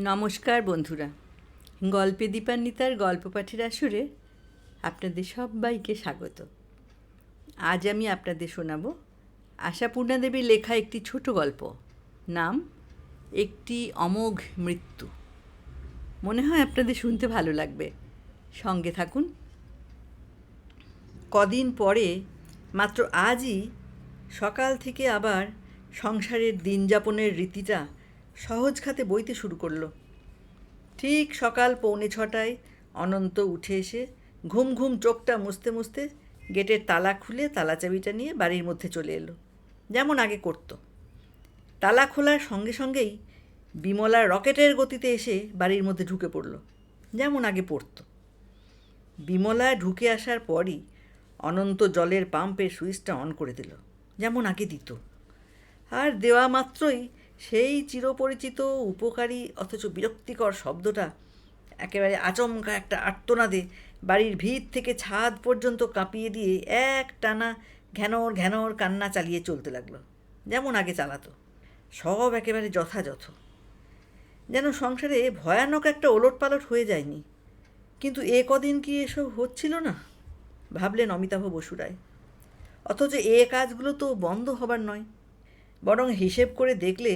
নমস্কার বন্ধুরা, গল্পে দীপান্বিতার গল্প পাঠের আসরে আপনাদের সবাইকে স্বাগত। আজ আমি আপনাদের শোনাব আশাপূর্ণা দেবীর লেখা একটি ছোট গল্প, নাম একটি অমোঘ মৃত্যু। মনে হয় আপনাদের শুনতে ভালো লাগবে, সঙ্গে থাকুন। কদিন পরে, মাত্র আজই সকাল থেকে আবার সংসারের দিনযাপনের রীতিটা সহজ খাতে বইতে শুরু করলো। ঠিক সকাল 6:45 অনন্ত উঠে এসে ঘুম ঘুম চোখটা মুছতে মুছতে গেটের তালা খুলে তালা চাবিটা নিয়ে বাড়ির মধ্যে চলে এলো, যেমন আগে করত। তালা খোলার সঙ্গে সঙ্গেই বিমলা রকেটের গতিতে এসে বাড়ির মধ্যে ঢুকে পড়ল, যেমন আগে পড়ত। বিমলা ঢুকে আসার পরই অনন্ত জলের পাম্পের সুইচটা অন করে দিল, যেমন আগে দিত। আর দেওয়া মাত্রই সেই চিরপরিচিত উপকারী অথচ বিরক্তিকর শব্দটা একেবারে আচমকা একটা আর্তনাদে বাড়ির ভিত থেকে ছাদ পর্যন্ত কাঁপিয়ে দিয়ে এক টানা ঘ্যানর ঘ্যানর কান্না চালিয়ে চলতে লাগলো, যেমন আগে চালাতো। সব একেবারে যথাযথ, যেন সংসারে ভয়ানক একটা ওলটপালট হয়ে যায়নি। কিন্তু এ কদিন কি এসব হচ্ছিল না, ভাবলেন অমিতাভ বসুরায়। অথচ এ কাজগুলো তো বন্ধ হবার নয়, বরং হিসেব করে দেখলে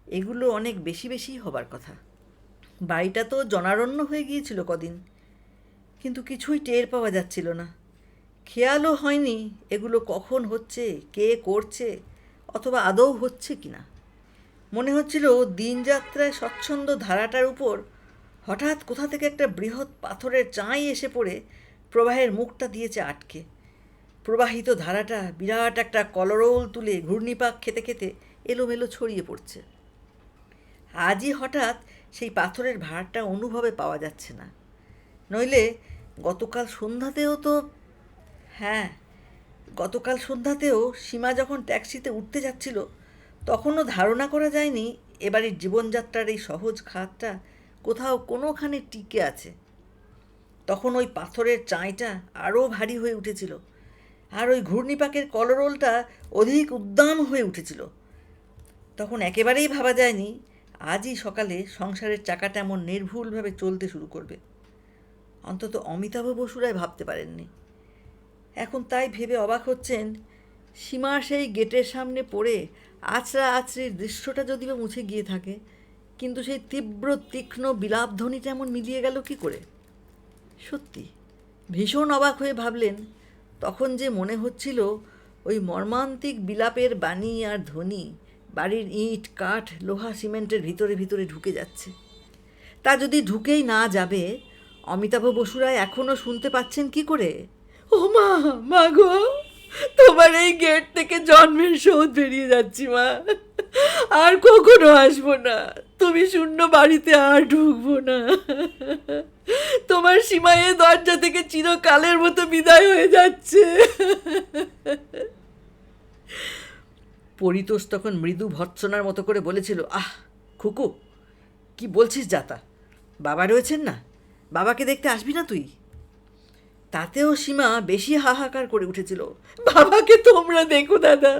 এগুলো অনেক বেশি বেশি হবার কথা। বাড়িটা তো জনারণ্য হয়ে গিয়েছিল কদিন, কিন্তু কিছুই টের পাওয়া যাচ্ছিল না। খেয়ালও হয়নি এগুলো কখন হচ্ছে, কে করছে, অথবা আদৌ হচ্ছে কি না। মনে হচ্ছিল দিনযাত্রায় স্বচ্ছন্দ ধারাটার উপর হঠাৎ কোথা থেকে একটা বৃহৎ পাথরের চাঁই এসে পড়ে প্রবাহের মুখটা দিয়েছে আটকে। প্রবাহিত ধারাটা বিরাট একটা কলরোল তুলে ঘূর্ণিপাক খেতে খেতে এলোমেলো ছড়িয়ে পড়ছে। আজই হঠাৎ সেই পাথরের ভারটা অনুভবে পাওয়া যাচ্ছে না। নইলে গতকাল সন্ধ্যাতেও সীমা যখন ট্যাক্সিতে উঠতে যাচ্ছিল, তখনও ধারণা করা যায়নি এবারের জীবনযাত্রার এই সহজ খাতটা কোথাও কোনোখানে টিকে আছে। তখন ওই পাথরের চাঁইটা আরও ভারী হয়ে উঠেছিল, আর ওই ঘূর্ণিপাকের কলরোলটা অধিক উদ্দাম হয়ে উঠেছিল। তখন একেবারেই ভাবা যায়নি আজই সকালে সংসারের চাকাটা এমন নির্ভুলভাবে চলতে শুরু করবে। অন্তত অমিতাভ বসুরায় ভাবতে পারেননি। এখন তাই ভেবে অবাক হচ্ছেন, সীমা সেই গেটের সামনে পড়ে আছড়া আছড়ির দৃশ্যটা যদিও মুছে গিয়ে থাকে, কিন্তু সেই তীব্র তীক্ষ্ণ বিলাপধ্বনিটা এমন মিলিয়ে গেল কী করে। সত্যি ভীষণ অবাক হয়ে ভাবলেন, তখন যে মনে হচ্ছিল ওই মর্মান্তিক বিলাপের বাণী আর ধ্বনি বাড়ির ইট কাঠ লোহা সিমেন্টের ভিতরে ভিতরে ঢুকে যাচ্ছে। তা যদি ঢুকেই না যাবে, অমিতাভ বসুরায় এখনও শুনতে পাচ্ছেন কি করে? ও মা, মা গো, তোমার এই গেট থেকে জন্মের শোধ বেরিয়ে যাচ্ছি মা, আর কখনো আসবো না, তুমি শূন্য বাড়িতে আর ঢুকবো না, তোমার সীমায়ে দরজা থেকে চিরকালের মতো বিদায় হয়ে যাচ্ছে। পরিতোষ তখন মৃদু ভর্ৎসনার মতো করে বলেছিল, আহ খুকু, কি বলছিস যাতা, বাবা রয়েছেন না, বাবাকে দেখতে আসবি না তুই? তাতেও সীমা বেশি হাহাকার করে উঠেছিল, বাবাকে তোমরা দেখো দাদা,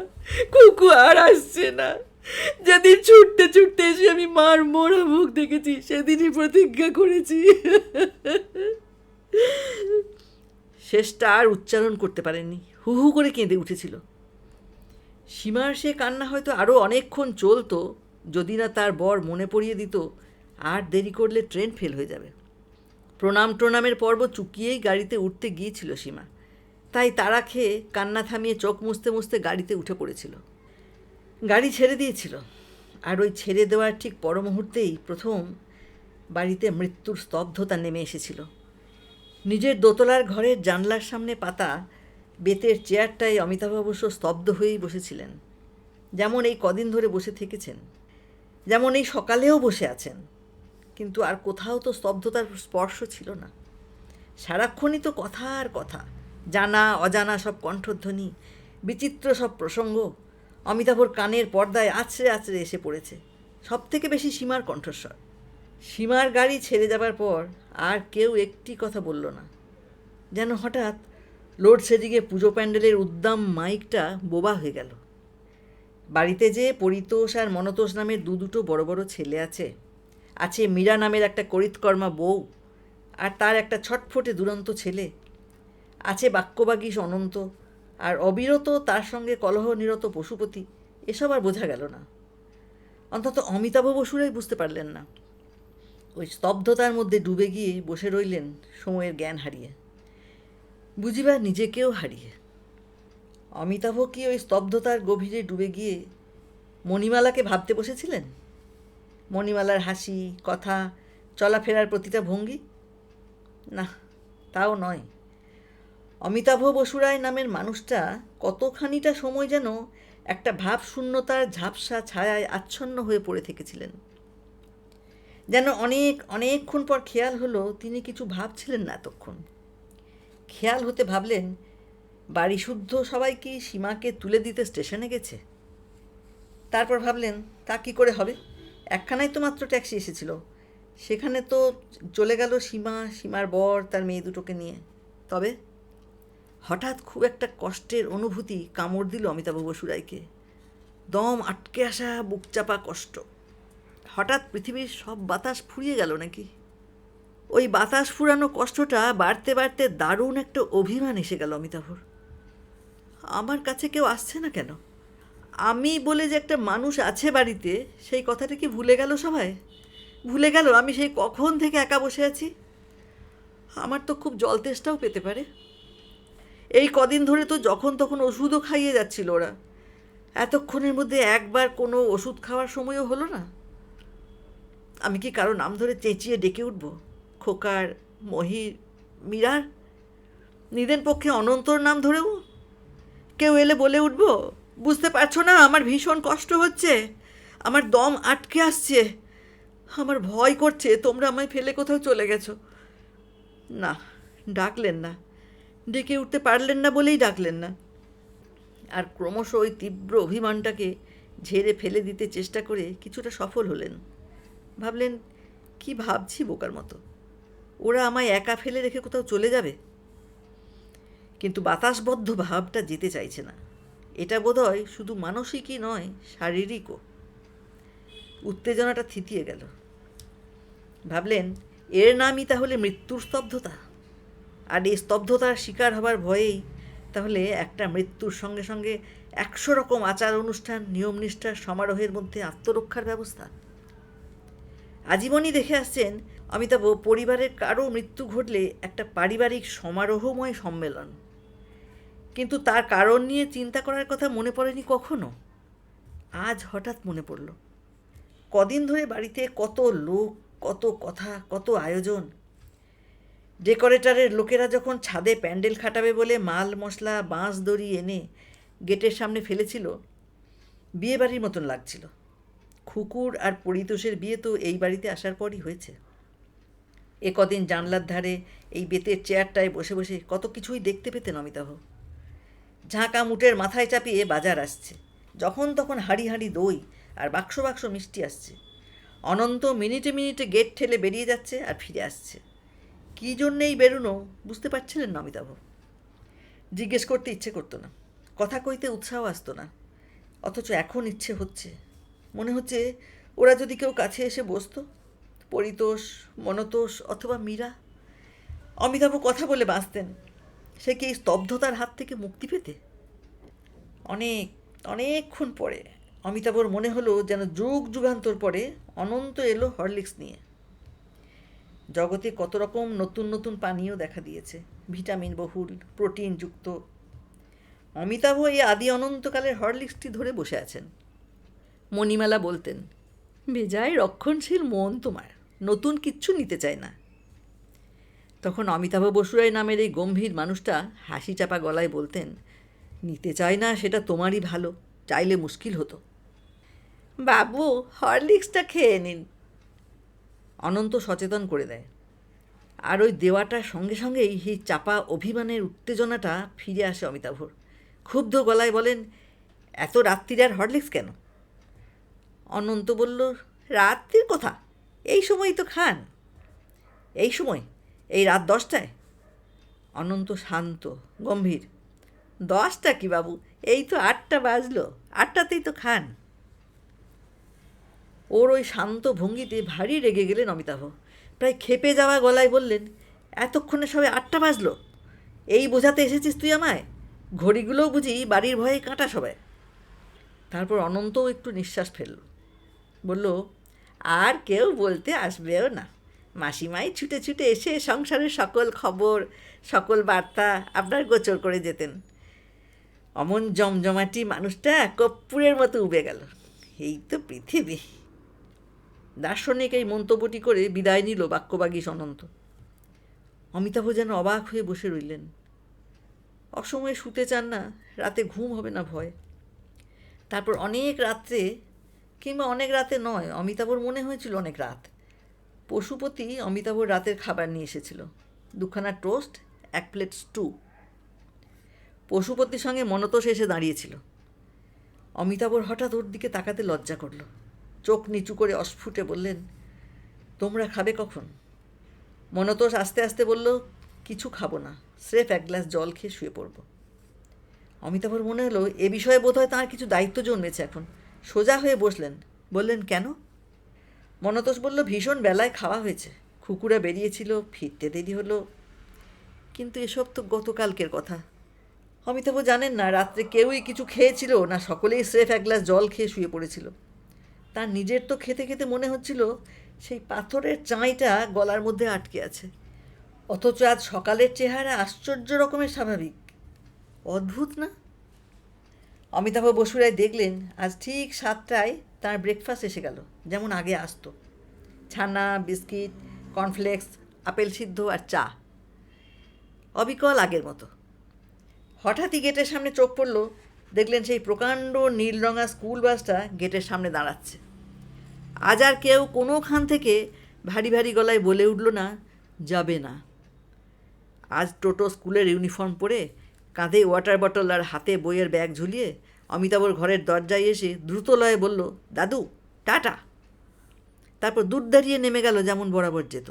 কুকু আর আসছে না। যেদিন ছুটতে ছুটতে এসে আমি মার মোড়া মুখ দেখেছি, সেদিনই প্রতিজ্ঞা করেছি। শেষটা আর উচ্চারণ করতে পারেননি, হু হু করে কেঁদে উঠেছিল। সীমার সে কান্না হয়তো আরও অনেকক্ষণ চলতো, যদি না তার বর মনে পড়িয়ে দিত আর দেরি করলে ট্রেন ফেল হয়ে যাবে। প্রণামের পর্ব চুকিয়েই গাড়িতে উঠতে গিয়েছিল সীমা, তাই তাড়া খেয়ে কান্না থামিয়ে চোখ মুছতে মুছতে গাড়িতে উঠে পড়েছিল। গাড়ি ছেড়ে দিয়েছিল, আর ওই ছেড়ে দেওয়ার ঠিক পর মুহূর্তেই প্রথম বাড়িতে মৃত্যুর স্তব্ধতা নেমে এসেছিল। নিজের দোতলার ঘরের জানলার সামনে পাতা বেতের চেয়ারটায় অমিতাভ অবশ্য স্তব্ধ হয়েই বসেছিলেন, যেমন এই কদিন ধরে বসে থেকেছেন, যেমন এই সকালেও বসে আছেন। কিন্তু আর কোথাও তো স্তব্ধতার স্পর্শ ছিল না। সারাক্ষণই তো কথা আর কথা, জানা অজানা সব কণ্ঠধ্বনি, বিচিত্র সব প্রসঙ্গ অমিতাভর কানের পর্দায় আছড়ে আছড়ে এসে পড়েছে। সব থেকে বেশি সীমার কণ্ঠস্বর। সীমার গাড়ি ছেড়ে যাবার পর আর কেউ একটি কথা বলল না, যেন হঠাৎ লোডশেডিংয়ে পুজো প্যান্ডেলের উদ্দাম মাইকটা বোবা হয়ে গেল। বাড়িতে যে পরিতোষ আর মনতোষ নামের দুটো বড় বড় ছেলে আছে, আছে মীরা নামের একটা করিতকর্মা বউ, আর তার একটা ছটফটে দুরন্ত ছেলে। আছে বাক্যবাগীশ অনন্ত, আর অবিরত তার সঙ্গে কলহনিরত পশুপতি। এসব আর বোঝা গেল না। অন্তত অমিতাভ বসুরাই বুঝতে পারলেন না। ওই স্তব্ধতার মধ্যে ডুবে গিয়ে বসে রইলেন সময়ের জ্ঞান হারিয়ে, বুঝিবার নিজেকেও হারিয়ে। অমিতাভ কি ওই স্তব্ধতার গভীরে ডুবে গিয়ে মণিমালাকে ভাবতে বসেছিলেন? মণিমালার হাসি, কথা, চলাফেরার প্রতিটা ভঙ্গি? না, তাও নয়। অমিতাভ বসুরায় নামের মানুষটা কতখানিটা সময় যেন একটা ভাবশূন্যতার ঝাপসা ছায়ায় আচ্ছন্ন হয়ে পড়ে থেকেছিলেন। যেন অনেকক্ষণ পর খেয়াল হলো তিনি কিছু ভাবছিলেন না এতক্ষণ। খেয়াল হতে ভাবলেন, বাড়ি শুদ্ধ সবাই কি সীমাকে তুলে দিতে স্টেশনে গেছে? তারপর ভাবলেন, তা কী করে হবে? একখানাই তো মাত্র ট্যাক্সি এসেছিল, সেখানে তো চলে গেল সীমার বর তার মেয়ে দুটোকে নিয়ে। তবে হঠাৎ খুব একটা কষ্টের অনুভূতি কামড় দিল অমিতাভ বসুরায়কে। দম আটকে আসা, বুকচাপা কষ্ট। হঠাৎ পৃথিবীর সব বাতাস ফুরিয়ে গেল নাকি? ওই বাতাস ফুরানো কষ্টটা বাড়তে বাড়তে দারুণ একটা অভিমান এসে গেল অমিতাভর। আমার কাছে কেউ আসছে না কেন? আমি বলে যে একটা মানুষ আছে বাড়িতে, সেই কথাটা কি ভুলে গেল সবাই? ভুলে গেল আমি সেই কখন থেকে একা বসে আছি? আমার তো খুব জল তেষ্টাও পেতে পারে। এই কদিন ধরে তো যখন তখন ওষুধও খাইয়ে যাচ্ছিল ওরা। এতক্ষণের মধ্যে একবার কোনো ওষুধ খাওয়ার সময়ও হলো না। আমি কি কারো নাম ধরে চেঁচিয়ে ডেকে উঠব? খোকার, মহির, মীরার, নিদেন পক্ষে অনন্তর নাম ধরেও? কেউ এলে বলে উঠব, বুঝতে পারছো না আমার ভীষণ কষ্ট হচ্ছে, আমার দম আটকে আসছে, আমার ভয় করছে, তোমরা আমায় ফেলে কোথাও চলে গেছো? না, ডাকলেন না, ডেকে উঠতে পারলেন না বলেই ডাকলেন না। আর ক্রমশ ওই তীব্র অভিমানটাকে ঝেড়ে ফেলে দিতে চেষ্টা করে কিছুটা সফল হলেন। ভাবলেন, কি ভাবছি বোকার মতো, ওরা আমায় একা ফেলে রেখে কোথাও চলে যাবে? কিন্তু বাতাসবদ্ধ ভাবটা যেতে চাইছে না। এটা বোধহয় শুধু মানসিকই নয়, শারীরিকও। উত্তেজনাটা থিতিয়ে গেল। ভাবলেন, এর নামই তাহলে মৃত্যুর স্তব্ধতা। আর এই স্তব্ধতার শিকার হবার ভয়েই তাহলে একটা মৃত্যুর সঙ্গে সঙ্গে 100 রকম আচার অনুষ্ঠান, নিয়মনিষ্ঠার সমারোহের মধ্যে আত্মরক্ষার ব্যবস্থা। আজীবনই দেখে আসছেন অমিতাভ পরিবারের কারো মৃত্যু ঘটলে একটা পারিবারিক সমারোহময় সম্মেলন। কিন্তু তার কারণ নিয়ে চিন্তা করার কথা মনে পড়েনি কখনো। আজ হঠাৎ মনে পড়ল। কদিন ধরে বাড়িতে কত লোক, কত কথা, কত আয়োজন। ডেকোরেটরের লোকেরা যখন ছাদে প্যান্ডেল খাটাবে বলে মাল মশলা, বাঁশ দড়ি এনে গেটের সামনে ফেলেছিল, বিয়েবাড়ির মতন লাগছিল। খুকুর আর পরিতোষের বিয়ে তো এই বাড়িতে আসার পরই হয়েছে। এ কদিন জানলার ধারে এই বেতের চেয়ারটায় বসে বসে কত কিছুই দেখতে পেতেন অমিতাভ। ঝাঁকা মুটের মাথায় চাপিয়ে বাজার আসছে, যখন তখন হাঁড়ি হাঁড়ি দই আর বাক্স বাক্স মিষ্টি আসছে। অনন্ত মিনিটে মিনিটে গেট ঠেলে বেরিয়ে যাচ্ছে আর ফিরে আসছে। কী জন্যেই বেরোনো বুঝতে পারছিলেন না অমিতাভ। জিজ্ঞেস করতে ইচ্ছে করতো না, কথা কইতে উৎসাহ আসতো না। অথচ এখন ইচ্ছে হচ্ছে। মনে হচ্ছে ওরা যদি কেউ কাছে এসে বসতো, পরিতোষ, মনতোষ অথবা মীরা, অমিতাভ কথা বলে বাঁচতেন। সে কি এই স্তব্ধতার হাত থেকে মুক্তি পেতে? অনেকক্ষণ পরে অমিতাভর মনে হলো যেন যুগ যুগান্তর পরে অনন্ত এলো হরলিক্স নিয়ে। জগতে কত রকম নতুন নতুন পানীয় দেখা দিয়েছে, ভিটামিন বহুল, প্রোটিনযুক্ত। অমিতাভ এই আদি অনন্তকালের হরলিক্সটি ধরে বসে আছেন। মণিমালা বলতেন, বেজায় রক্ষণশীল মন তোমার, নতুন কিচ্ছু নিতে চায় না। তখন অমিতাভ বসুরায় নামের এই গম্ভীর মানুষটা হাসি চাপা গলায় বলতেন, নিতে চায় না সেটা তোমারই ভালো, চাইলে মুশকিল হতো। বাবু, হরলিক্সটা খেয়ে নিন। অনন্ত সচেতন করে দেয়। আর ওই দেওয়াটার সঙ্গে সঙ্গেই এই চাপা অভিমানের উত্তেজনাটা ফিরে আসে অমিতাভর। ক্ষুব্ধ গলায় বলেন, এত রাত্রির আর হরলিক্স কেন? অনন্ত বলল, রাত্রির কথা, এই সময়ই তো খান। এই সময়? এই রাত 10টায়? অনন্ত শান্ত, গম্ভীর। 10টা কি বাবু, এই তো 8টা বাজলো, 8টাতেই তো খান। ওর ওই শান্ত ভঙ্গিতে ভারী রেগে গেলেন অমিতাভ। প্রায় ক্ষেপে যাওয়া গলায় বললেন, এতক্ষণে সবে 8টা বাজলো, এই বোঝাতে এসেছিস তুই আমায়? ঘড়িগুলোও বুঝি বাড়ির ভয়ে কাঁটা সবাই। তারপর অনন্তও একটু নিঃশ্বাস ফেলল, বলল, আর কেউ বলতে আসবেও না। মাসিমাই ছুটে ছুটে এসে সংসারের সকল খবর, সকল বার্তা আপনার গোচর করে যেতেন। অমন জমজমাটি মানুষটা কর্পূরের মতো উবে গেল। এই তো পৃথিবী। দার্শনিক এই মন্তব্যটি করে বিদায় নিল বাক্যবাগীশ অনন্ত। অমিতাভ যেন অবাক হয়ে বসে রইলেন। অসময়ে শুতে চান না, রাতে ঘুম হবে না ভয়। তারপর অনেক রাত্রে, কিংবা অনেক রাতে নয়, অমিতাভর মনে হয়েছিল অনেক রাত, পশুপতি অমিতাভর রাতের খাবার নিয়ে এসেছিল। 2খানা টোস্ট, 1 প্লেট স্টু। পশুপতির সঙ্গে মনতোষ এসে দাঁড়িয়েছিল। অমিতাভর হঠাৎ ওর দিকে তাকাতে লজ্জা করল। চোখ নিচু করে অস্ফুটে বললেন, তোমরা খাবে কখন? মনতোষ আস্তে আস্তে বলল, কিছু খাবো না, স্রেফ 1 গ্লাস জল খেয়ে শুয়ে পড়ব। অমিতাভর মনে হলো এ বিষয়ে বোধহয় তাঁর কিছু দায়িত্ব জন্মেছে এখন। সোজা হয়ে বসলেন, বললেন, কেন? মনতোষ বলল, ভীষণ বেলায় খাওয়া হয়েছে, খুকুরা বেরিয়েছিল, ফিরতে দেরি হলো। কিন্তু এসব তো গতকালকের কথা। অমিতাভ জানেন না রাত্রে কেউই কিছু খেয়েছিল না সকলেই স্রেফ 1 গ্লাস জল খেয়ে শুয়ে পড়েছিল। তার নিজের তো খেতে খেতে মনে হচ্ছিল সেই পাথরের চাঁইটা গলার মধ্যে আটকে আছে, অথচ আজ সকালের চেহারা আশ্চর্য রকমের স্বাভাবিক। অদ্ভুত না? অমিতাভ বসুরায় দেখলেন আজ ঠিক 7টায় তার ব্রেকফাস্ট এসে গেল, যেমন আগে আসতো। ছানা, বিস্কিট, কর্নফ্লেক্স, আপেল সিদ্ধ আর চা, অবিকল আগের মতো। হঠাৎই গেটের সামনে চোখ পড়ল, দেখলেন সেই প্রকাণ্ড নীলরঙা স্কুল বাসটা গেটের সামনে দাঁড়াচ্ছে। আজ আর কেউ কোনোখান থেকে ভারী ভারী গলায় বলে উঠল না, যাবে না। আজ টোটো স্কুলের ইউনিফর্ম পরে, কাঁধে ওয়াটার বটল আর হাতে বইয়ের ব্যাগ ঝুলিয়ে অমিতাভর ঘরের দরজায় এসে দ্রুত লয়ে বলল, দাদু টাটা। তারপর দূর দাঁড়িয়ে নেমে গেল যেমন বরাবর যেত।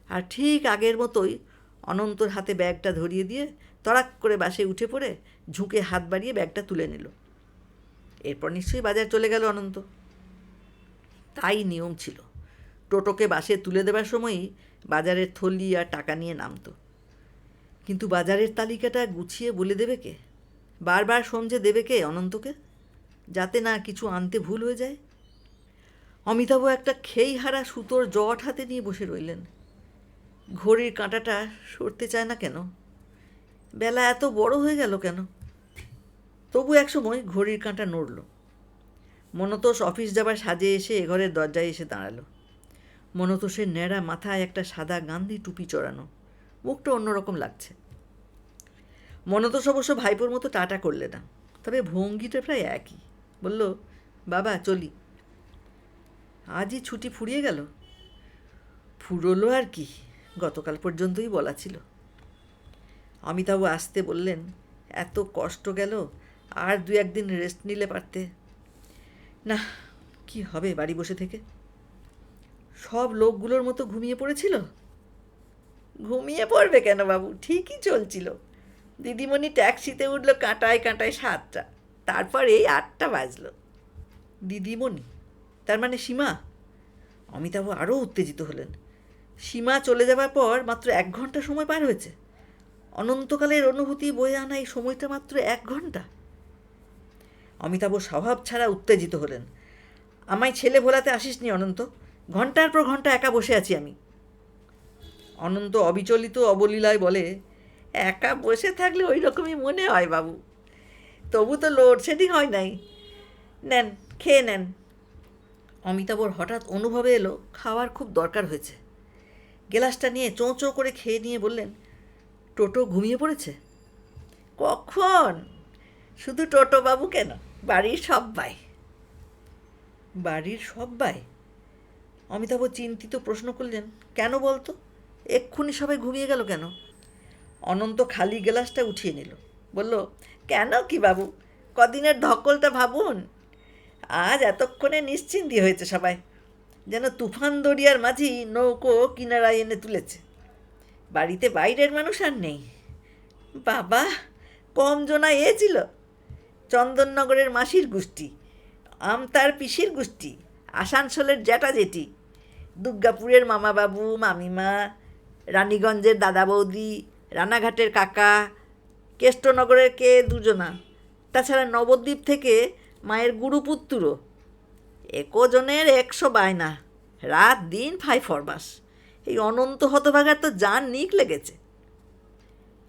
আর ঠিক আগের মতোই অনন্তর হাতে ব্যাগটা ধরিয়ে দিয়ে তড়াক করে বাসে উঠে পড়ে ঝুঁকে হাত বাড়িয়ে ব্যাগটা তুলে নিল। এরপর নিশ্চয়ই বাজার চলে গেল অনন্ত। তাই নিয়ম ছিল, টোটোকে বাসে তুলে দেবার সময়ই বাজারের থলি আর টাকা নিয়ে নামতো। কিন্তু বাজারের তালিকাটা গুছিয়ে বলে দেবে কে? বারবার সমঝে দেবে কে অনন্তকে, যাতে না কিছু আনতে ভুল হয়ে যায়? অমিতাভ একটা খেইহারা সুতোর জট হাতে নিয়ে বসে রইলেন। ঘড়ির কাঁটাটা সরতে চায় না কেন? বেলা এত বড় হয়ে গেল কেন? তবু একসময় ঘড়ির কাঁটা নড়ল। মনতোষ অফিস যাবার সাজে এসে এ ঘরের দরজায় এসে দাঁড়ালো। মনতোষের ন্যাড়া মাথায় একটা সাদা গান্ধী টুপি চড়ানো, মুখটা অন্যরকম লাগছে। মনতোষ অবশ্য ভাইপোর মতো টাটা করলে না, তবে ভঙ্গিটা প্রায় একই। বলল, বাবা চলি। আজই ছুটি ফুরিয়ে গেল। ফুরোলো আর কি, গতকাল পর্যন্তই বলা ছিল। অমিতাভ আসতে বললেন, এত কষ্ট গেল, আর 2-1 দিন রেস্ট নিলে পারতে। না, কি হবে বাড়ি বসে থেকে? সব লোকগুলোর মতো ঘুমিয়ে পড়েছিল? ঘুমিয়ে পড়বে কেন বাবু, ঠিকই চলছিল। দিদিমণি ট্যাক্সিতে উঠল কাঁটায় কাঁটায় 7টা, তারপর এই 8টা বাজলো। দিদিমণি, তার মানে সীমা? অমিতাভ আরও উত্তেজিত হলেন। সীমা চলে যাবার পর মাত্র 1 ঘন্টা সময় পার হয়েছে। অনন্তকালের অনুভূতি বয়ে আনা এই সময়টা মাত্র 1 ঘন্টা। অমিতাভ স্বভাব ছাড়া উত্তেজিত হলেন। আমায় ছেলে ভোলাতে আসিসনি অনন্ত, ঘন্টার পর ঘন্টা একা বসে আছি আমি। অনন্ত অবিচলিত অবলীলায় বলে, একা বসে থাকলে ওই রকমই মনে হয় বাবু, তবু তো লোডশেডিং হয় নাই। নেন, খেয়ে নেন। অমিতাভর হঠাৎ অনুভবে এলো খাওয়ার খুব দরকার হয়েছে। গেলাসটা নিয়ে চোঁ চোঁ করে খেয়ে নিয়ে বললেন, টোটো ঘুমিয়ে পড়েছে? কখন? শুধু টোটো বাবু কেন, বাড়ির সব্বাই। বাড়ির সব্বাই? অমিতাভ চিন্তিত প্রশ্ন করলেন, কেন বলতো? এক্ষুনি সবাই ঘুমিয়ে গেল কেন? অনন্ত খালি গ্লাসটা উঠিয়ে নিল, বলল, কেন কি বাবু, কদিনের ধকলটা ভাবুন। আজ এতক্ষণে নিশ্চিন্তি হয়েছে সবাই, যেন তুফান দরিয়ার মাঝি নৌকো কিনারায় এনে তুলেছে। বাড়িতে বাইরের মানুষ আর নেই। বাবা, কম জনা এ ছিল, চন্দননগরের মাসির গোষ্ঠী, আমতার পিসির গোষ্ঠী, আসানসোলের জ্যাঠা জেঠি, দুর্গাপুরের মামাবাবু মামিমা, রানীগঞ্জের দাদা বৌদি, রানাঘাটের কাকা, কেষ্টনগরের কে দুজনা, তাছাড়া নবদ্বীপ থেকে মায়ের গুরুপুত্তুরও। একজনের 100 বায়না, রাত দিন ফাই ফরমাস। এই অনন্ত হতভাগার তো জান নিক লেগেছে।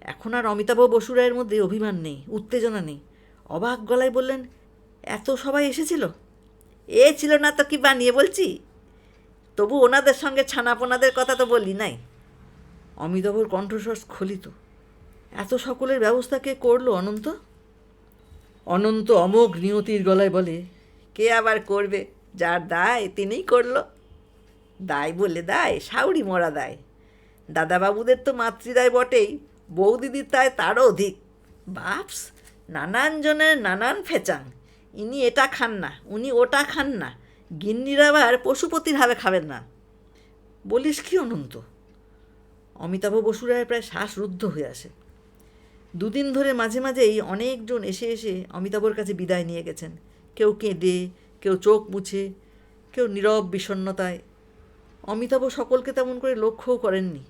এখন আর অমিতাভ বসুরায়ের মধ্যে অভিমান নেই, উত্তেজনা নেই। অবাক গলায় বললেন, এত সবাই এসেছিল? এ ছিল না তো কি বানিয়ে বলছি? তবু ওনাদের সঙ্গে ছানাপোনাদের কথা তো বলি নাই। অমিতাভর কণ্ঠস্বর স্খলিত। এত সকলের ব্যবস্থা কে করলো অনন্ত? অনন্ত অমোঘ নিয়তির গলায় বলে, কে আবার করবে? যার দায় তিনিই করলো। দায় বলে দায়, সাউরি মরা দায়। দাদাবাবুদের তো মাতৃদায় বটেই, বৌদিদির দায় তারও অধিক। বাপস, নানান জনের নানান ফেচাং। ইনি এটা খান না, উনি ওটা খান না, গিন্নির আবার পশুপতির হাবে খাবেন না। বলিস কি অনন্ত? অমিতাভ বসুরায় প্রায় শ্বাসরুদ্ধ হয়ে আসে। দুদিন ধরে মাঝে মাঝেই অনেকজন এসে এসে অমিতাভর কাছে বিদায় নিয়ে গেছেন। কেউ কেঁদে, কেউ চোখ মুছে, কেউ নীরব বিষণ্ণতায়। অমিতাভ সকলকে তেমন করে লক্ষ্যও করেননি।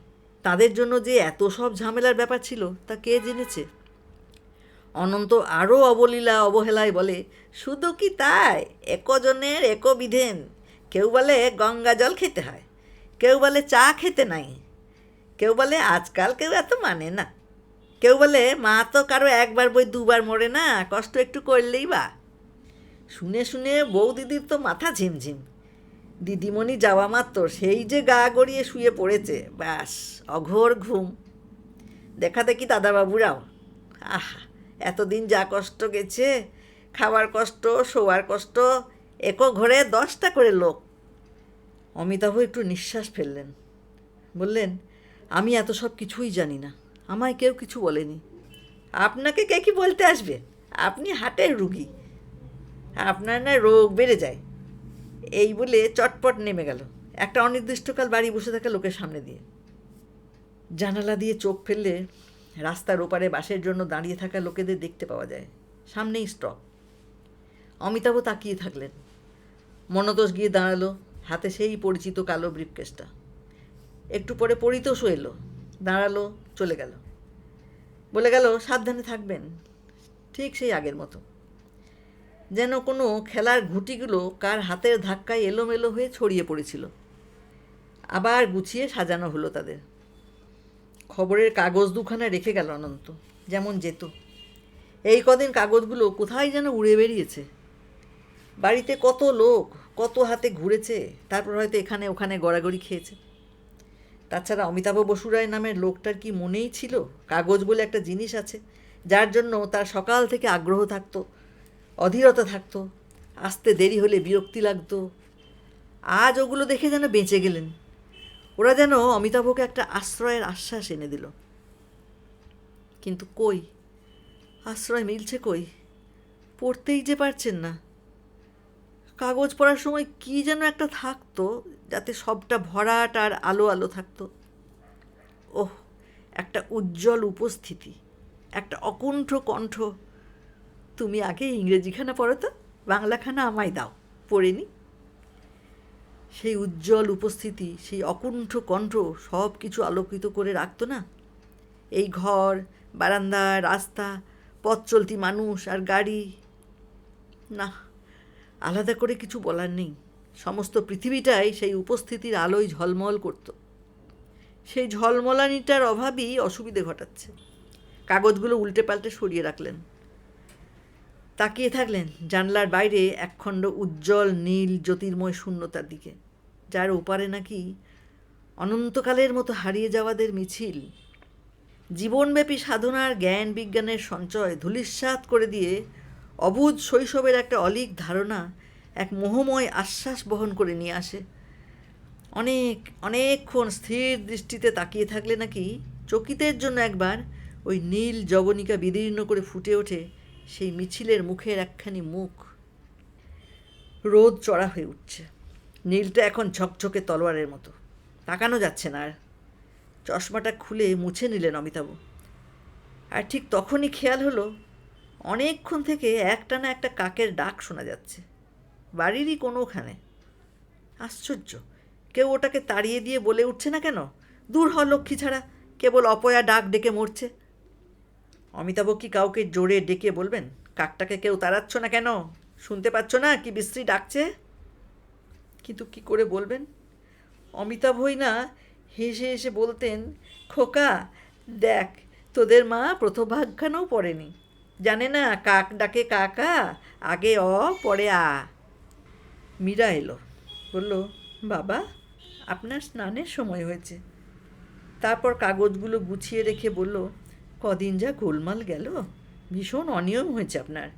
তাদের জন্য যে এত সব ঝামেলার ব্যাপার ছিল তা কে জেনেছে? অনন্ত আরও অবলীলা অবহেলায় বলে, শুধু কি তাই, একজনের বিধেন। কেউ বলে গঙ্গা জল খেতে হয়, কেউ বলে চা খেতে নাই, কেউ বলে আজকাল কেউ এত মানে না, কেউ বলে মা তো কারো একবার বই দুবার মরে না, কষ্ট একটু করলেই বা। শুনে শুনে বউ দিদির তো মাথা ঝিমঝিম। দিদিমণি যাওয়া মাত্র সেই যে গা গড়িয়ে শুয়ে পড়েছে, ব্যাস অঘোর ঘুম। দেখা দেখি দাদাবাবুরাও, আহা, এতদিন যা কষ্ট গেছে, খাওয়ার কষ্ট, শোয়ার কষ্ট, ঘরে 10টা করে লোক। অমিতাভ একটু নিঃশ্বাস ফেললেন, বললেন, আমি এত সব কিছুই জানি না, আমায় কেউ কিছু বলেনি। আপনাকে কে কি বলতে আসবে? আপনি হাটের রুগী, আপনার না রোগ বেড়ে যায়। এই বলে চটপট নেমে গেল একটা অনির্দিষ্টকাল বাড়ি বসে থাকা লোকের সামনে দিয়ে। জানালা দিয়ে চোখ ফেললে রাস্তার ওপারে বাসের জন্য দাঁড়িয়ে থাকা লোকেদের দেখতে পাওয়া যায়। সামনেই স্টপ। অমিতাভ তাকিয়ে থাকলেন। মনতোষ গিয়ে দাঁড়ালো, হাতে সেই পরিচিত কালো ব্রিফকেসটা। একটু পরে পরিতোষও এলো, দাঁড়ালো, চলে গেল। বলে গেল, সাবধানে থাকবেন। ঠিক সেই আগের মতো, যেন কোনো খেলার ঘুঁটিগুলো কার হাতের ধাক্কায় এলোমেলো হয়ে ছড়িয়ে পড়েছিল। আবার গুছিয়ে সাজানো হলো তাদের। খবরের কাগজ দুখানা রেখে গেল অনন্ত, যেমন যেত। এই কদিন কাগজগুলো কোথায় যেন উড়ে বেরিয়েছে। বাড়িতে কত লোক, কত হাতে ঘুরেছে, তারপর হয়তো এখানে ওখানে গড়াগড়ি খেয়েছে। তাছাড়া অমিতাভ বসুরায় নামের লোকটার কি মনেই ছিল কাগজ বলে একটা জিনিস আছে, যার জন্য তার সকাল থেকে আগ্রহ থাকতো, অধীরতা থাকতো, আসতে দেরি হলে বিরক্তি লাগতো। আজ ওগুলো দেখে যেন বেঁচে গেলেন। ওরা যেন অমিতাভকে একটা আশ্রয়ের আশ্বাস এনে দিল। কিন্তু কই, আশ্রয় মিলছে কই? পড়তেই যে পারছেন না। কাগজ পড়ার সময় কি যেন একটা থাকতো, যাতে সবটা ভরাট আর আলো আলো থাকতো। ওহ, একটা উজ্জ্বল উপস্থিতি, একটা অকুণ্ঠ কণ্ঠ। তুমি আগে ইংরেজিখানা পড়ো তো, বাংলাখানা আমায় দাও, পড়ে নি। সেই উজ্জ্বল উপস্থিতি, সেই অকুণ্ঠ কণ্ঠ সব কিছু আলোকিত করে রাখতো না। এই ঘর, বারান্দা, রাস্তা, পথ চলতি মানুষ আর গাড়ি। না, আলাদা করে কিছু বলার নেই। সমস্ত পৃথিবীটাই সেই উপস্থিতির আলোয় ঝলমল করত। সেই ঝলমলানিটার অভাবই অসুবিধে ঘটাচ্ছে। কাগজগুলো উল্টে পাল্টে সরিয়ে রাখলেন। তাকিয়ে থাকলেন জানলার বাইরে একখণ্ড উজ্জ্বল নীল জ্যোতির্ময় শূন্যতার দিকে, যার ওপারে নাকি অনন্তকালের মতো হারিয়ে যাওয়াদের মিছিল। জীবনব্যাপী সাধনার জ্ঞান বিজ্ঞানের সঞ্চয় ধূলিসাৎ করে দিয়ে অবুঝ শৈশবের একটা অলীক ধারণা এক মোহময় আশ্বাস বহন করে নিয়ে আসে। অনেকক্ষণ স্থির দৃষ্টিতে তাকিয়ে থাকলে নাকি চকিতের জন্য একবার ওই নীল জবনিকা বিদীর্ণ করে ফুটে ওঠে সেই মিছিলের মুখের একখানি মুখ। রোদ চড়া হয়ে উঠছে। নীলটা এখন ঝকঝকে তলোয়ারের মতো। তাকানো যাচ্ছে না আর। চশমাটা খুলে মুছে নিলেন অমিতাভ। আর ঠিক তখনই খেয়াল হলো, অনেকক্ষণ থেকে একটানা একটা কাকের ডাক শোনা যাচ্ছে, বাড়িরই কোনোখানে। আশ্চর্য, কেউ ওটাকে তাড়িয়ে দিয়ে বলে উঠছে না কেন, দূর হ লক্ষ্মী ছাড়া, কেবল অপয়া ডাক ডেকে মরছে। অমিতাভ কি কাউকে জোরে ডেকে বলবেন, কাকটাকে কেউ তাড়াচ্ছ না কেন, শুনতে পাচ্ছ না কি বিশ্রী ডাকছে? কিন্তু কি করে বলবেন? অমিতাভই না হেসে হেসে বলতেন, খোকা দেখ, তোদের মা প্রথমাখ্যানও পড়েনি, জানে না কাক ডাকে কাকা, আগে অ পরে আ। মীরা এলো, বলল, বাবা আপনার স্নানের সময় হয়েছে। তারপর কাগজগুলো গুছিয়ে রেখে বলল, কদিন যা গোলমাল গেল, ভীষণ অনিয়ম হয়েছে আপনার,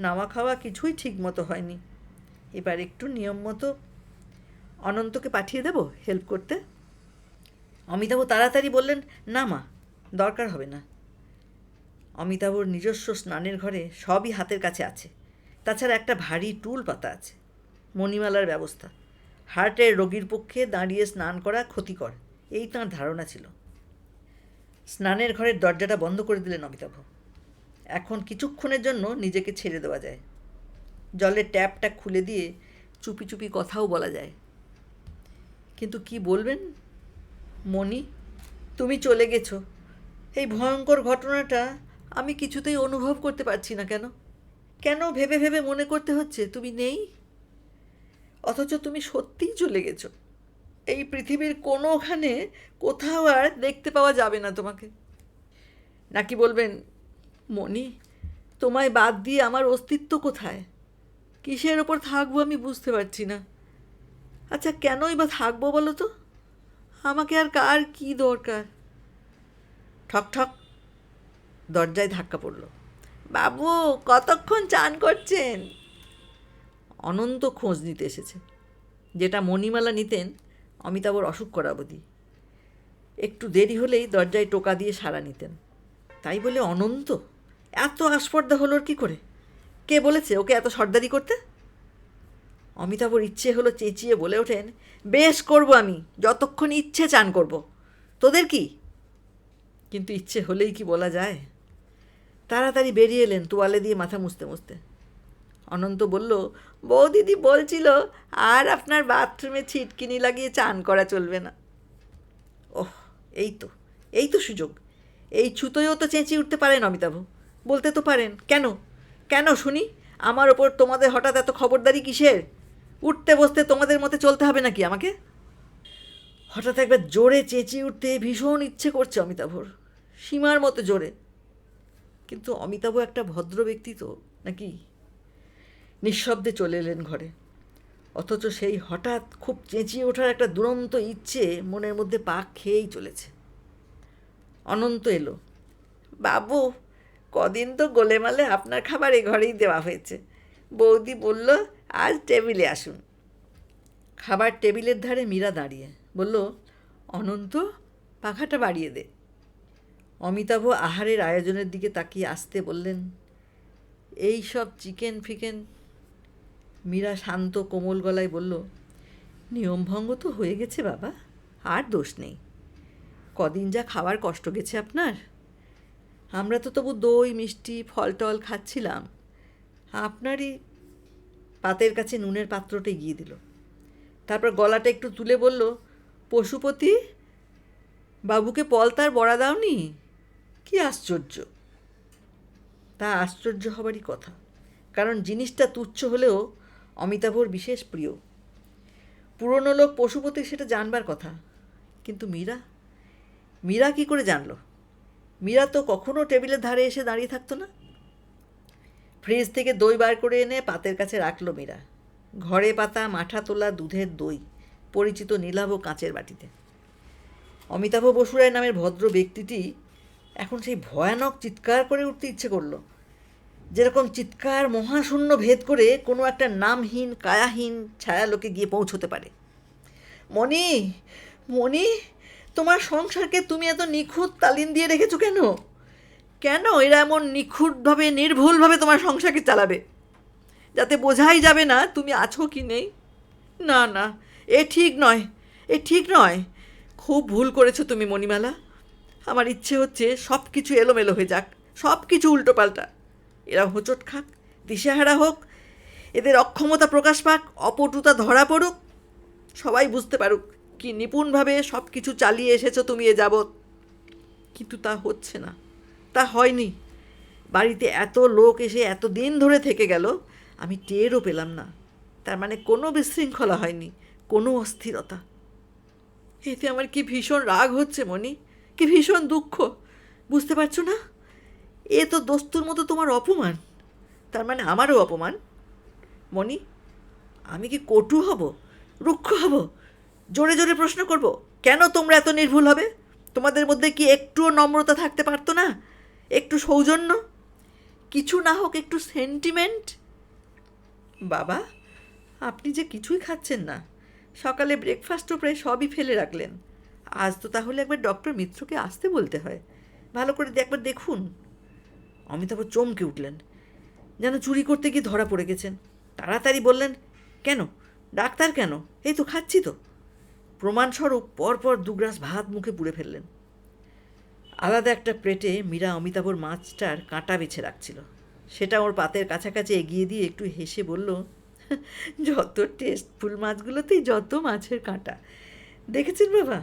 নাওয়া খাওয়া কিছুই ঠিক মতো হয়নি। এবার একটু নিয়ম মতো অনন্তকে পাঠিয়ে দেব হেল্প করতে। অমিতাভ তাড়াতাড়ি বললেন, না মা, দরকার হবে না। অমিতাভর নিজস্ব স্নানের ঘরে সবই হাতের কাছে আছে, তাছাড়া একটা ভারী টুল পাতা আছে, মণিমালার ব্যবস্থা। হার্টের রোগীর পক্ষে দাঁড়িয়ে স্নান করা ক্ষতিকর, এই তাঁর ধারণা ছিল। স্নানের ঘরের দরজাটা বন্ধ করে দিলেন অমিতাভ। এখন কিছুক্ষণের জন্য নিজেকে ছেড়ে দেওয়া যায়, জলের ট্যাপটা খুলে দিয়ে চুপি চুপি কথাও বলা যায়। কিন্তু কি বলবেন? মণি, তুমি চলে গেছো, এই ভয়ঙ্কর ঘটনাটা আমি কিছুতেই অনুভব করতে পারছি না। কেন কেন ভেবে ভেবে মনে করতে হচ্ছে তুমি নেই, অথচ তুমি সত্যিই চলে গেছো। এই পৃথিবীর কোনোখানে কোথাও আর দেখতে পাওয়া যাবে না তোমাকে। নাকি বলবেন, মণি, তোমায় বাদ দিয়ে আমার অস্তিত্ব কোথায়, কিসের ওপর থাকবো আমি বুঝতে পারছি না। আচ্ছা কেনই বা থাকবো বলো তো, আমাকে আর কার কি দরকার? ঠক ঠক, দরজায় ধাক্কা পড়ল। বাবু কতক্ষণ চান করছেন? অনন্ত খোঁজ নিতে এসেছে, যেটা মণিমালা নিতেন অমিতাভর অসুখ করা অবধি। একটু দেরি হলেই দরজায় টোকা দিয়ে সাড়া নিতেন। তাই বলে অনন্ত এত আস্পর্ধা হলো কি করে? কে বলেছে ওকে এত সর্দারি করতে? অমিতাভর ইচ্ছে হলো চেঁচিয়ে বলে ওঠেন, বেশ করব আমি, যতক্ষণ ইচ্ছে চান করব, তোদের কি? কিন্তু ইচ্ছে হলেই কি বলা যায়? তাড়াতাড়ি বেরিয়ে এলেন তোয়ালে দিয়ে মাথা মুছতে মুছতে। অনন্ত বলল, বৌদিদি বলছিল আর আপনার বাথরুমে ছিটকিনি লাগিয়ে চান করা চলবে না। ওহ, এই তো সুযোগ, এই ছুতোয়ও তো চেঁচিয়ে উঠতে পারেন অমিতাভ, বলতে তো পারেন। কেন কেন শুনি, আমার ওপর তোমাদের হঠাৎ এত খবরদারি কিসের? উঠতে বসতে তোমাদের মতে চলতে হবে নাকি আমাকে? হঠাৎ একবার জোরে চেঁচিয়ে উঠতে ভীষণ ইচ্ছে করছে অমিতাভর, সীমার মতো জোরে। কিন্তু অমিতাভ একটা ভদ্র ব্যক্তি তো নাকি? নিঃশব্দে চলে এলেন ঘরে, অথচ সেই হঠাৎ খুব চেঁচিয়ে ওঠার একটা দুরন্ত ইচ্ছে মনের মধ্যে পাক খেয়েই চলেছে। অনন্ত এলো, বাবু কদিন তো গোলেমালে আপনার খাবার এ ঘরেই দেওয়া হয়েছে, বৌদি বলল আজ টেবিলে আসুন। খাবার টেবিলের ধারে মীরা দাঁড়িয়ে বলল, অনন্ত পাখাটা বাড়িয়ে দে। অমিতাভ আহারের আয়োজনের দিকে তাকিয়ে আসতে বললেন, এই সব চিকেন ফিকেন। মীরা শান্ত কোমল গলায় বলল, নিয়মভঙ্গ তো হয়ে গেছে বাবা, আর দোষ নেই। কদিন যা খাওয়ার কষ্ট গেছে আপনার, আমরা তো তবু দই মিষ্টি ফল টল খাচ্ছিলাম, আপনারই। পাতের কাছে নুনের পাত্রটা এগিয়ে দিল, তারপর গলাটা একটু তুলে বলল, পশুপতি বাবুকে পলতার বড়া দাওনি? কি আশ্চর্য! তা আশ্চর্য হবারই কথা, কারণ জিনিসটা তুচ্ছ হলেও অমিতাভর বিশেষ প্রিয়। পুরনো লোক পশুপতি সেটা জানবার কথা, কিন্তু মীরা কী করে জানল? মীরা তো কখনো টেবিলের ধারে এসে দাঁড়িয়ে থাকতো না। ফ্রিজ থেকে দই বার করে এনে পাতের কাছে রাখলো মীরা, ঘরে পাতা মাঠা তোলা দুধের দই, পরিচিত নীলাভ কাঁচের বাটিতে। অমিতাভ বসুরায় নামের ভদ্র ব্যক্তিটি এখন সেই ভয়ানক চিৎকার করে উঠতে ইচ্ছে করল, যেরকম চিৎকার মহাশূন্য ভেদ করে কোনো একটা নামহীন কায়াহীন ছায়ালোকে গিয়ে পৌঁছতে পারে। মণি, মণি, তোমার সংসারকে তুমি এত নিখুঁত তালিম দিয়ে রেখেছো কেন? কেন এরা এমন নিখুঁতভাবে নির্ভুলভাবে তোমার সংসারকে চালাবে, যাতে বোঝাই যাবে না তুমি আছো কি নেই? না না, এ ঠিক নয়, এ ঠিক নয়। খুব ভুল করেছো তুমি মণিমালা। আমার ইচ্ছে হচ্ছে সব কিছু এলোমেলো হয়ে যাক, সব কিছু উল্টোপাল্টা। এরা হোঁচট খাক, দিশেহারা হোক, এদের অক্ষমতা প্রকাশ পাক, অপটুতা ধরা পড়ুক। সবাই বুঝতে পারুক কি নিপুণভাবে সব কিছু চালিয়ে এসেছো তুমি এ যাবৎ। কিন্তু তা হচ্ছে না, তা হয়নি। বাড়িতে এত লোক এসে এত দিন ধরে থেকে গেল, আমি টেরও পেলাম না। তার মানে কোনো বিশৃঙ্খলা হয়নি, কোনো অস্থিরতা। এতে আমার কি ভীষণ রাগ হচ্ছে মণি, কি ভীষণ দুঃখ। বুঝতে পারছো না? এ তো দস্তুর মতো তোমার অপমান। তার মানে আমারও অপমান। মণি, আমি কি কটু হব, রুক্ষ হব, জোরে জোরে প্রশ্ন করব, কেন তোমরা এত নির্ভুল হবে? তোমাদের মধ্যে কি একটুও নম্রতা থাকতে পারতো না? একটু সৌজন্য, কিছু না হোক একটু সেন্টিমেন্ট? বাবা, আপনি যে কিছুই খাচ্ছেন না, সকালে ব্রেকফাস্টও প্রায় সবই ফেলে রাখলেন। আজ তো তাহলে একবার ডক্টর মিত্রকে আসতে বলতে হয়। ভালো করে একবার দেখুন। অমিতাভ চমকে উঠলেন, যেন চুরি করতে গিয়ে ধরা পড়ে গেছেন। তাড়াতাড়ি বললেন, কেন ডাক্তার কেন, এই তো খাচ্ছি তো। প্রমাণস্বরূপ পরপর 2 গ্লাস ভাত মুখে পুরে ফেললেন। আলাদা একটা প্লেটে মীরা অমিতাভর মাছটার কাঁটা বেছে রাখছিল। সেটা ওর পাতের কাছাকাছি এগিয়ে দিয়ে একটু হেসে বলল, যত টেস্টফুল মাছগুলোতেই যত মাছের কাঁটা, দেখেছেন বাবা?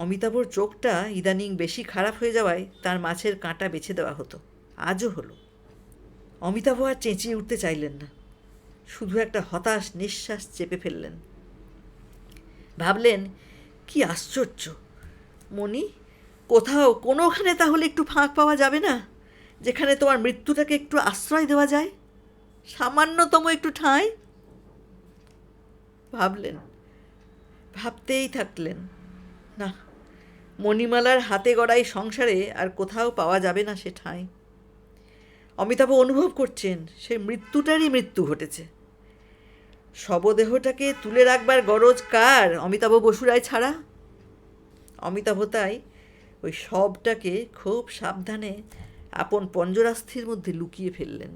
অমিতাভর চোখটা ইদানিং বেশি খারাপ হয়ে যাওয়ায় তার মাছের কাঁটা বেছে দেওয়া হতো। আজও হলো। অমিতাভ আর চেঁচিয়ে উঠতে চাইলেন না, শুধু একটা হতাশ নিঃশ্বাস চেপে ফেললেন। ভাবলেন, কি আশ্চর্য মণি, কোথাও কোনোখানে তাহলে একটু ফাঁক পাওয়া যাবে না, যেখানে তোমার মৃত্যুটাকে একটু আশ্রয় দেওয়া যায়, সামান্যতম একটু ঠাঁই? ভাবলেন, ভাবতেই থাকলেন। না, মণিমালার হাতে গড়াই সংসারে আর কোথাও পাওয়া যাবে না সে ঠাঁই। অমিতাভ অনুভব করছেন সে মৃত্যুটারই মৃত্যু ঘটেছে। শবদেহটাকে তুলে রাখবার গরজ কার অমিতাভ বসুরায় ছাড়া? অমিতাভ তাই ওই শবটাকে খুব সাবধানে আপন পঞ্জরাস্থির মধ্যে লুকিয়ে ফেললেন।